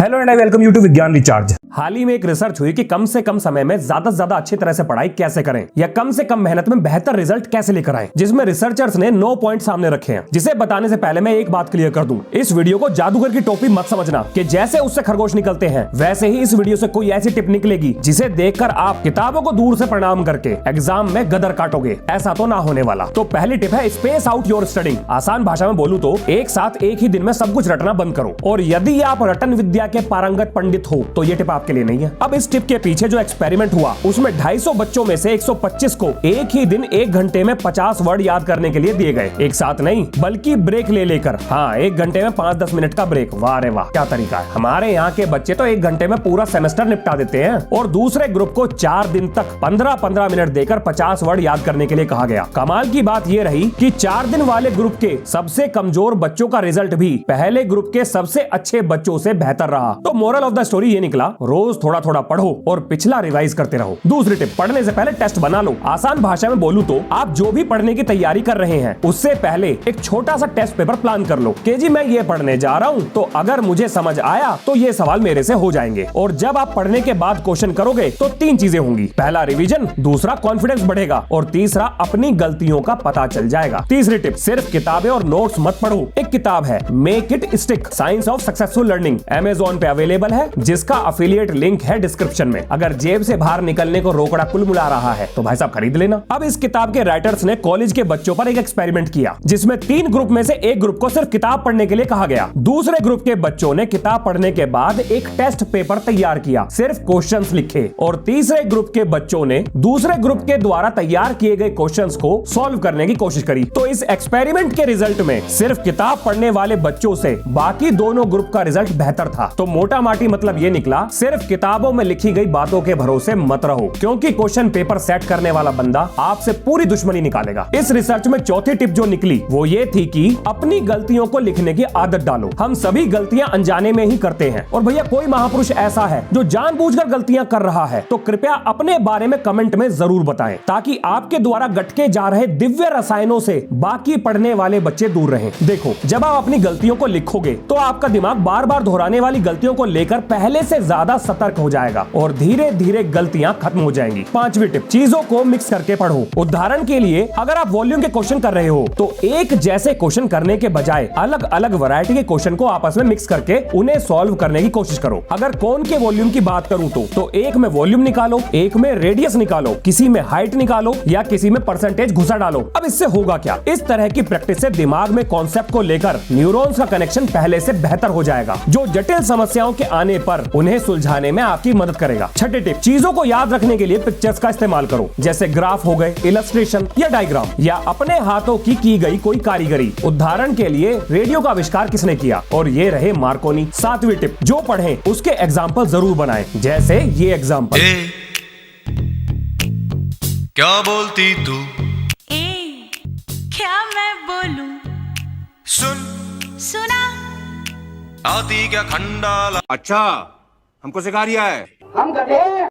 Hello and I welcome you to Vigyan recharge. हाल ही में एक रिसर्च हुई कि कम से कम समय में ज्यादा से ज्यादा अच्छी तरह से पढ़ाई कैसे करें या कम से कम मेहनत में बेहतर रिजल्ट कैसे लेकर आए, जिसमें रिसर्चर्स ने 9 पॉइंट सामने रखे हैं। जिसे बताने से पहले मैं एक बात क्लियर कर दूं, इस वीडियो को जादूगर की टोपी मत समझना कि जैसे उससे खरगोश निकलते हैं वैसे ही इस वीडियो से कोई ऐसी टिप निकलेगी जिसे देखकर आप किताबों को दूर से प्रणाम करके एग्जाम में गदर काटोगे। ऐसा तो ना होने वाला। तो पहली टिप है स्पेस आउट योर स्टडिंग। आसान भाषा में बोलूं तो एक साथ एक ही दिन में सब कुछ रटना बंद करो। और यदि आप रटन विद्या के पारंगत पंडित हो तो ये टिप आपके लिए नहीं है। अब इस टिप के पीछे जो एक्सपेरिमेंट हुआ उसमें 250 बच्चों में से 125 को एक ही दिन 1 घंटे में 50 वर्ड याद करने के लिए दिए गए। एक साथ नहीं बल्कि ब्रेक ले लेकर। हाँ, 1 घंटे में 5-10 मिनट का ब्रेक। वाह रे वाह, क्या तरीका है। हमारे यहाँ के बच्चे तो 1 घंटे में पूरा सेमेस्टर निपटा देते हैं। और दूसरे ग्रुप को 4 दिन तक 15-15 मिनट देकर 50 वर्ड याद करने के लिए कहा गया। कमाल की बात यह रही कि 4 दिन वाले ग्रुप के सबसे कमजोर बच्चों का रिजल्ट भी पहले ग्रुप के सबसे अच्छे बच्चों से बेहतर रहा। तो मोरल ऑफ द स्टोरी ये निकला, रोज थोड़ा थोड़ा पढ़ो और पिछला रिवाइज करते रहो। दूसरी टिप, पढ़ने से पहले टेस्ट बना लो। आसान भाषा में बोलूं तो आप जो भी पढ़ने की तैयारी कर रहे हैं उससे पहले एक छोटा सा टेस्ट पेपर प्लान कर लो कि जी मैं ये पढ़ने जा रहा हूं तो अगर मुझे समझ आया तो ये सवाल मेरे से हो जाएंगे। और जब आप पढ़ने के बाद क्वेश्चन करोगे तो 3 चीजें होंगी। पहला रिवीजन, दूसरा कॉन्फिडेंस बढ़ेगा और तीसरा अपनी गलतियों का पता चल जाएगा। तीसरी टिप, सिर्फ किताबें और नोट्स मत पढ़ो। एक किताब है make it stick, science of successful learning, Amazon पे अवेलेबल है जिसका अफिलिएट लिंक है डिस्क्रिप्शन में। अगर जेब से बाहर निकलने को रोकड़ा कुलमुला रहा है तो भाई साहब खरीद लेना। अब इस किताब के राइटर्स ने कॉलेज के बच्चों पर एक एक्सपेरिमेंट किया जिसमें 3 ग्रुप में से एक ग्रुप को सिर्फ किताब पढ़ने के लिए कहा गया। दूसरे ग्रुप के बच्चों ने किताब पढ़ने के बाद एक टेस्ट पेपर तैयार किया, सिर्फ क्वेश्चंस लिखे। और तीसरे ग्रुप के बच्चों ने दूसरे ग्रुप के द्वारा तैयार किए गए क्वेश्चंस को सॉल्व करने की कोशिश करी। तो इस एक्सपेरिमेंट के रिजल्ट में सिर्फ किताब पढ़ने वाले बच्चों से बाकी दोनों ग्रुप का रिजल्ट बेहतर था। तो मोटा माटी मतलब ये निकला, सिर्फ किताबों में लिखी गई बातों के भरोसे मत रहो, क्योंकि क्वेश्चन पेपर सेट करने वाला बंदा आपसे पूरी दुश्मनी निकालेगा। इस रिसर्च में चौथी टिप जो निकली वो ये थी कि अपनी गलतियों को लिखने की आदत डालो। हम सभी गलतियां अनजाने में ही करते हैं और भैया कोई महापुरुष ऐसा है जो जानबूझकर गलतियां कर रहा है तो कृपया अपने बारे में कमेंट में जरूर बताएं, ताकि आपके द्वारा गटके जा रहे दिव्य रसायनों से बाकी पढ़ने वाले बच्चे दूर रहें। देखो, जब आप अपनी गलतियों को लिखोगे तो आपका दिमाग बार बार दोहराने वाली गलतियों को लेकर पहले से ज्यादा सतर्क हो जाएगा और धीरे धीरे गलतियां खत्म हो जाएंगी। 5वीं टिप, चीजों को मिक्स करके पढ़ो। उदाहरण के लिए अगर आप वॉल्यूम के क्वेश्चन कर रहे हो तो एक जैसे क्वेश्चन करने के बजाय अलग अलग वैरायटी के क्वेश्चन को आपस में मिक्स करके उन्हें सॉल्व करने की कोशिश करो। अगर कोन के वॉल्यूम की बात करूं तो एक में वॉल्यूम निकालो, एक में रेडियस निकालो, किसी में हाइट निकालो या किसी में परसेंटेज घुसा डालो। अब इससे होगा क्या, इस तरह की प्रैक्टिस से दिमाग में कॉन्सेप्ट को लेकर न्यूरॉन्स का कनेक्शन पहले से बेहतर हो जाएगा, जो जटिल समस्याओं के आने पर उन्हें सुलझाने में आपकी मदद करेगा। छठी टिप, चीजों को याद रखने के लिए पिक्चर्स का इस्तेमाल करो, जैसे ग्राफ हो गए, इलस्ट्रेशन या डायग्राम, या अपने हाथों की गई कोई कारीगरी। उदाहरण के लिए रेडियो का आविष्कार किसने किया, और ये रहे मार्कोनी। 7वीं टिप, जो पढ़ें उसके एग्जाम्पल जरूर बनाएं, जैसे ये एग्जाम्पल। क्या बोलती तू? क्या मैं बोलूं? सुना आती क्या खंडाला? अच्छा, हमको सिखा रिया है। हम गधे हैं।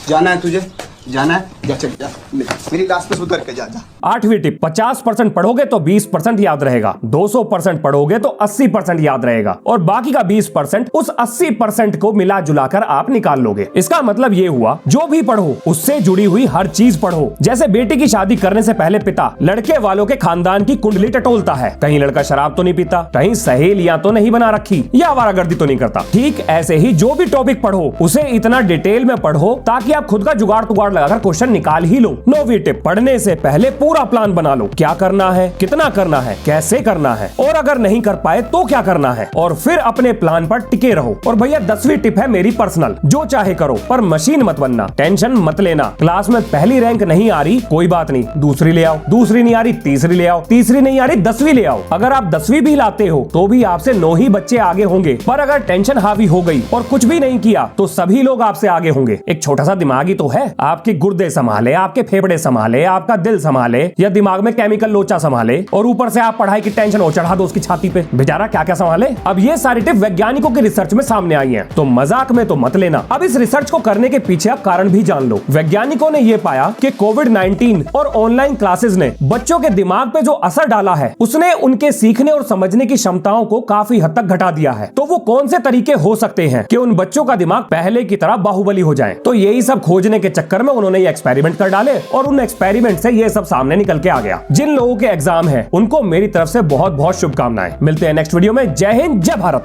जाना है तुझे, जाना है, जा चल जा, मेरी क्लास में सुधर के जा। 8वीं टिप, 50% पढ़ोगे तो 20% याद रहेगा, 200% पढ़ोगे तो 80% याद रहेगा और बाकी का 20% उस 80% को मिला जुलाकर आप निकाल लोगे। इसका मतलब ये हुआ, जो भी पढ़ो उससे जुड़ी हुई हर चीज पढ़ो। जैसे बेटी की शादी करने से पहले पिता लड़के वालों के खानदान की कुंडली टटोलता है, कहीं लड़का शराब तो नहीं पीता, कहीं सहेलियां तो नहीं बना रखी या आवारागर्दी तो नहीं करता। ठीक ऐसे ही जो भी टॉपिक पढ़ो उसे इतना डिटेल में पढ़ो ताकि आप खुद का जुगाड़ तुगाड़ लगाकर क्वेश्चन निकाल ही लो। 9वीं टिप, पढ़ने से पहले पूरा प्लान बना लो, क्या करना है, कितना करना है, कैसे करना है और अगर नहीं कर पाए तो क्या करना है, और फिर अपने प्लान पर टिके रहो। और भैया 10वीं टिप है मेरी पर्सनल, जो चाहे करो पर मशीन मत बनना। टेंशन मत लेना, क्लास में पहली रैंक नहीं आ रही कोई बात नहीं, दूसरी ले आओ, दूसरी नहीं आ रही तीसरी ले आओ, तीसरी नहीं आ रही 10वीं ले आओ। अगर आप 10वीं भी लाते हो तो भी आपसे 9 ही बच्चे आगे होंगे, पर अगर टेंशन हावी हो गई और कुछ भी नहीं किया तो सभी लोग आपसे आगे होंगे। एक छोटा सा दिमाग ही तो है, आपकी गुर्दे संभाले, आपके फेफड़े संभाले, आपका दिल संभाले, या दिमाग में केमिकल लोचा संभाले और ऊपर से आप पढ़ाई की टेंशन और चढ़ा दो उसकी छाती पे। बेचारा क्या क्या संभाले। अब ये सारी टिप वैज्ञानिकों की रिसर्च में सामने आई हैं, तो मजाक में तो मत लेना। अब इस रिसर्च को करने के पीछे आप कारण भी जान लो। वैज्ञानिकों ने यह पाया कि कोविड-19 और ऑनलाइन क्लासेस ने बच्चों के दिमाग पे जो असर डाला है उसने उनके सीखने और समझने की क्षमताओं को काफी हद तक घटा दिया है। तो वो कौन से तरीके हो सकते हैं कि उन बच्चों का दिमाग पहले की तरह बाहुबली हो जाए। तो यही सब खोजने के चक्कर में उन्होंने ये एक्सपेरिमेंट कर डाले और उन एक्सपेरिमेंट से ये सब सामने निकल के आ गया। जिन लोगों के एग्जाम है उनको मेरी तरफ से बहुत बहुत शुभकामनाएं। मिलते हैं नेक्स्ट वीडियो में। जय हिंद, जय भारत।